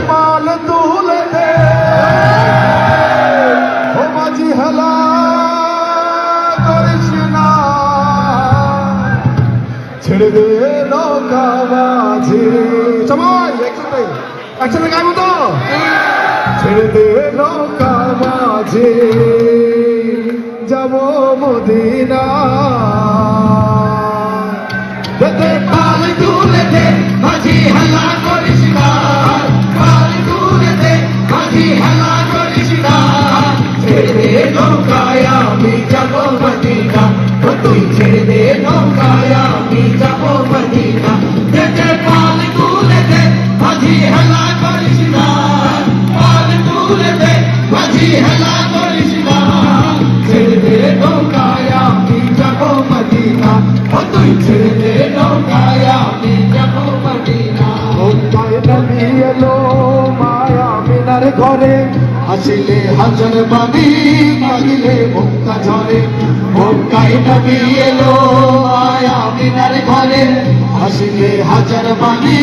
পাল তুলে দে ও মাঝি হেলা করিস না ছেড়ে দে নৌকা মাঝি সবাই একসাথে গাইব তো ছেড়ে দে নৌকা মাঝি যাব মদিনা দে পাল তুলে দে মাঝি হেলা করিস না পাল তুলে দে মাঝি হেলা করিস না ছেড়ে দে নৌকায় আমি যাব মদিনা তুই ছেড়ে দে নৌকায় আমি যাব মদিনা দে পাল তুলে দে মাঝি হেলা করিস না পাল তুলে দে মাঝি হেলা করিস না ছেড়ে দে নৌকায় আমি যাব মদিনা তুই ছেড়ে দে নৌকায় আমি যাব মদিনা নৌকায় নবী এলো মায়া মিনার ঘরে হাসিলে হাজার বাণী কাঁদিলে মুক্তা ঝরে নৌকায় নবী এলো মায়া মিনার ঘরে হাসিলে হাজার বাণী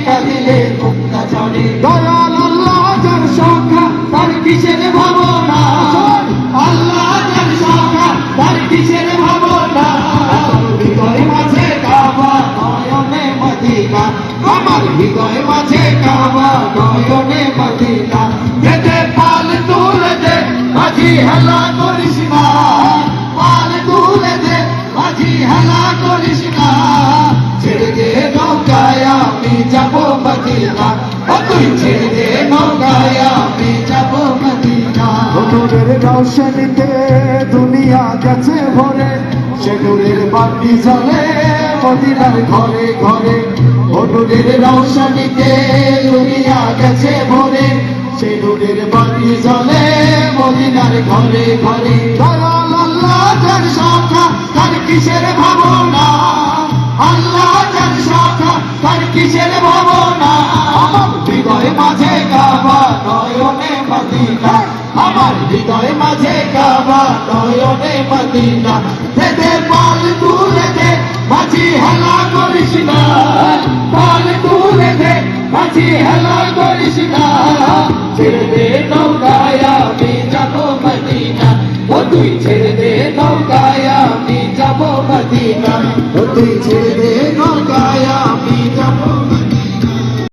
কাঁদিলে মুক্তা ঝরে দয়াল আল্লাহ যার সংখ্যা তার কিসের ভাবনা আল্লাহ যার সংখ্যা তার কিসের ভাবনা হৃদয় মাঝে কাবা নয়নে মদিনা আমার হৃদয় মাঝে কাবা নয়নে মদিনা দে পাল তুলে দে মাঝি হেলা করিস না পাল তুলে দে মাঝি হেলা করিস না ছেড়ে দে নৌকায় আমি যাব মদিনা তুই ছেড়ে দে নৌকায় আমি যাব মদিনা নূরের রৌশনীতে দুনিয়া গেছে ভরে সে নূরের বাতি জ্বলে মদিনার ঘরে ঘরে নূরের রৌশনীতে দুনিয়া গেছে ভরে সে নূরের বাতি জ্বলে মদিনার ঘরে ঘরে দয়াল আল্লাহ যার সংখ্যা তার কিসের ভাবনা আল্লাহ যার সংখ্যা তার কিসের ভাবনা আমার হৃদয় মাঝে কাবা নয়নে মদিনা আমার হৃদয় মাঝে কাবা নয়নে মদিনা দে পাল তুলে দে মাঝি হেলা করিস না পাল তুলে দে মাঝি হেলা করিস না ছেড়ে দে নৌকায় আমি যাব মদিনা তুই ছেড়ে দে নৌকায় আমি যাব মদিনা তুই ছেড়ে দে